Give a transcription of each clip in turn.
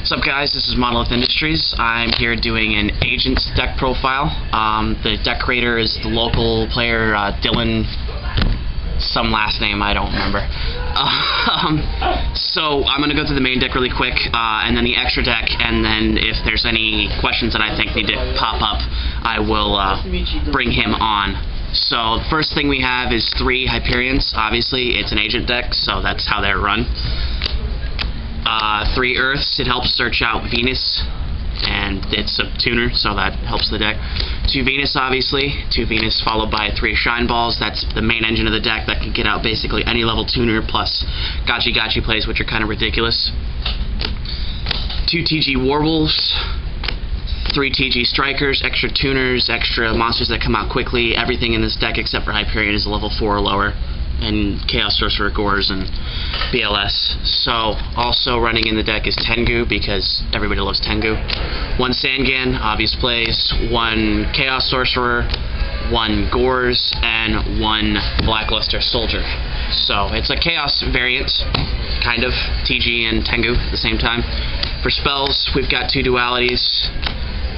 What's up, guys? This is Monolith Industries. I'm here doing an agent's deck profile. The deck creator is the local player, Dillon, some last name I don't remember. So I'm going to go through the main deck really quick, and then the extra deck, and then if there's any questions that I think need to pop up, I will bring him on. So the first thing we have is 3 Hyperions. Obviously, it's an agent deck, so that's how they're run. 3 Earths, it helps search out Venus, and it's a tuner, so that helps the deck. 2 Venus, obviously. 2 Venus followed by 3 Shine Balls. That's the main engine of the deck that can get out basically any level tuner, plus Gachi plays, which are kind of ridiculous. 2 TG Warwolves. 3 TG Strikers, extra tuners, extra monsters that come out quickly. Everything in this deck except for Hyperion is a level 4 or lower, and Chaos Sorcerer, Gores, and BLS. So, also running in the deck is Tengu, because everybody loves Tengu. 1 Sangan, obvious plays. 1 Chaos Sorcerer, 1 Gores, and 1 Blackluster Soldier. So, it's a Chaos variant, kind of, TG and Tengu at the same time. For spells, we've got 2 Dualities,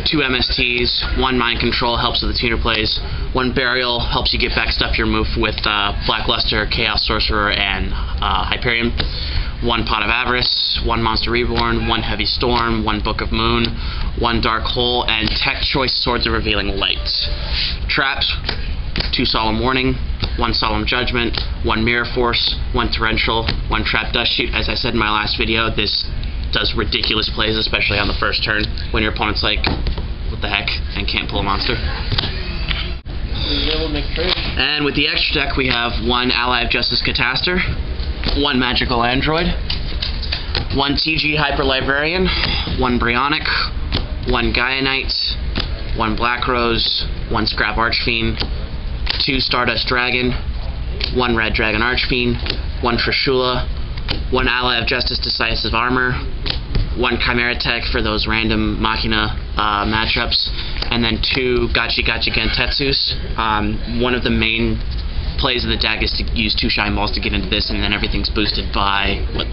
2 MSTs, 1 Mind Control, helps with the tuner plays, 1 Burial, helps you get back stuff you remove with Blackluster, Chaos Sorcerer, and Hyperion, 1 Pot of Avarice, 1 Monster Reborn, 1 Heavy Storm, 1 Book of Moon, 1 Dark Hole, and Tech Choice Swords of Revealing Light. Traps, 2 Solemn Warning, 1 Solemn Judgment, 1 Mirror Force, 1 Torrential, 1 Trap Dust Shoot. As I said in my last video, this does ridiculous plays, especially on the first turn, when your opponent's like, what the heck, and can't pull a monster. And with the extra deck, we have 1 Ally of Justice Cataster, 1 Magical Android, 1 TG Hyper Librarian, 1 Brionic, 1 Gaia Knight, 1 Black Rose, 1 Scrap Archfiend, 2 Stardust Dragon, 1 Red Dragon Archfiend, 1 Trishula, 1 Ally of Justice Decisive Armor, 1 Chimera Tech for those random Machina matchups, and then 2 Gachi Gentetsus. One of the main plays of the deck is to use 2 Shine Balls to get into this, and then everything's boosted by, what,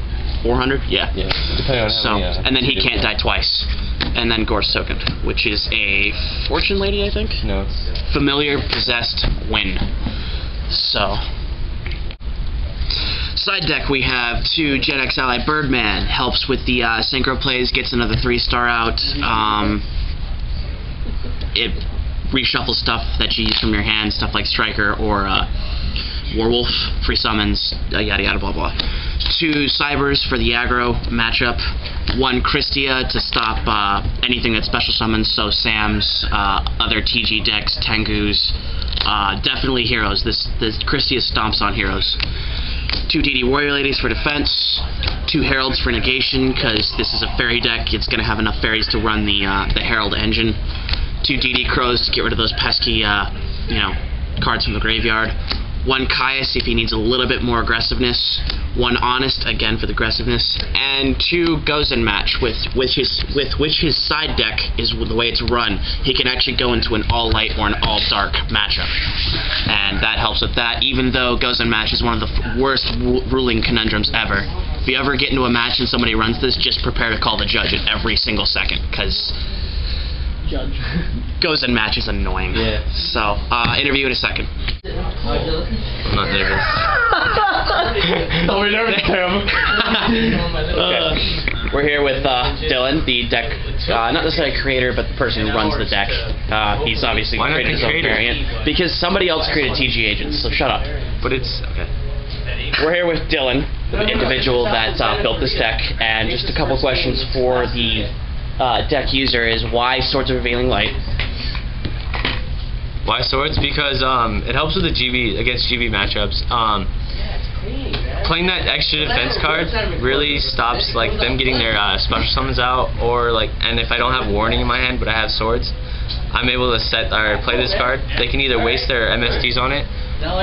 400? Yeah. Depending on how many, and then he can't die twice. And then Gorse Token, which is a Fortune Lady, I think? No. Familiar Possessed Win. So, side deck, we have 2 Gen X Ally Birdman, helps with the synchro plays, gets another 3-star out. It reshuffles stuff that you use from your hand, stuff like Striker or Warwolf, free summons, yada yada blah blah. 2 Cybers for the aggro matchup. 1 Christia to stop anything that special summons, so Sam's, other TG decks, Tengus, definitely heroes. This Christia stomps on heroes. 2 DD Warrior Ladies for defense, 2 Heralds for negation, because this is a fairy deck, it's going to have enough fairies to run the Herald engine. 2 DD Crows to get rid of those pesky, cards from the graveyard. 1 Caius if he needs a little bit more aggressiveness. 1 Honest, again for the aggressiveness. And 2 Gozen Match, with which his side deck is the way it's run. He can actually go into an all-light or an all-dark matchup. And that helps with that, even though Gozen Match is one of the worst ruling conundrums ever. If you ever get into a match and somebody runs this, just prepare to call the judge at every single second, because Gozen Match is annoying. Yeah. So, interview in a second. I'm not nervous. Don't be nervous, Tim. Okay. We're here with Dillon, the deck, not necessarily creator, but the person who runs the deck. He's obviously created his own variant, because somebody else created TG Agents, so shut up. But it's, okay. We're here with Dillon, the individual that built this deck, and just a couple questions for the deck user is, why Swords of Revealing Light? Why Swords? Because it helps with the against GB matchups. Playing that extra defense card really stops like them getting their special summons out, or and if I don't have Warning in my hand but I have Swords, I'm able to play this card. They can either waste their MSTs on it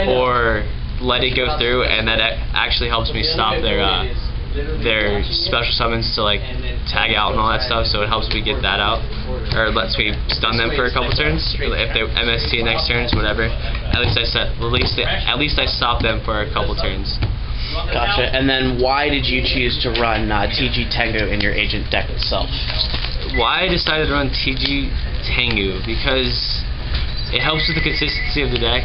or let it go through, and that actually helps me stop their special summons to tag out and all that stuff, so it helps me get that out, or lets me stun them for a couple turns. If they MST next turns, whatever, at least I stop them for a couple turns. Gotcha. And then why did you choose to run TG Tengu in your agent deck itself? Why I decided to run TG Tengu? Because it helps with the consistency of the deck.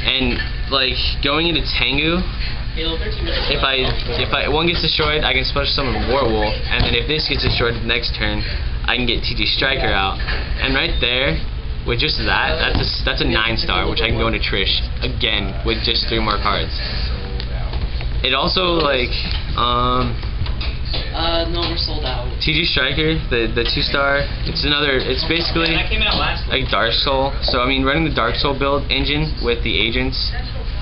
And like going into Tengu, if one gets destroyed, I can special summon Warwolf, and then if this gets destroyed the next turn, I can get TG Striker out. And right there, with just that's a 9-star, which I can go into Trish again with just 3 more cards. It also like No, we're sold out. TG Striker, the 2-star, it's basically like Dark Soul. So I mean, running the Dark Soul build engine with the agents,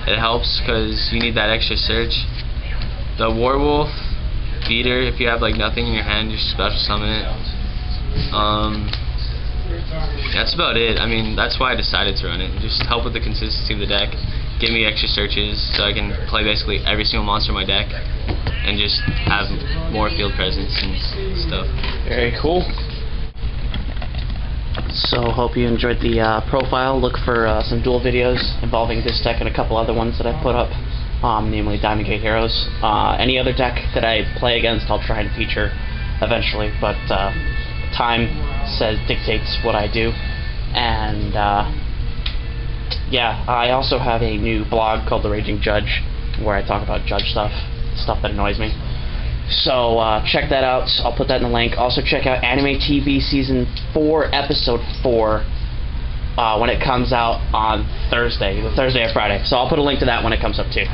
it helps because you need that extra search. The Warwolf Beater, if you have like nothing in your hand, you just special summon it. That's about it. I mean, that's why I decided to run it. Just help with the consistency of the deck, give me extra searches so I can play basically every single monster in my deck and just have more field presence and stuff. Very cool. So hope you enjoyed the profile. Look for some duel videos involving this deck and a couple other ones that I put up, namely Diamond Gate Heroes. Any other deck that I play against, I'll try and feature eventually, but time dictates what I do. And yeah, I also have a new blog called The Raging Judge where I talk about judge stuff that annoys me. So check that out. I'll put that in the link. Also check out Anime TV Season 4 Episode 4 when it comes out on Thursday, either Thursday or Friday. So I'll put a link to that when it comes up too.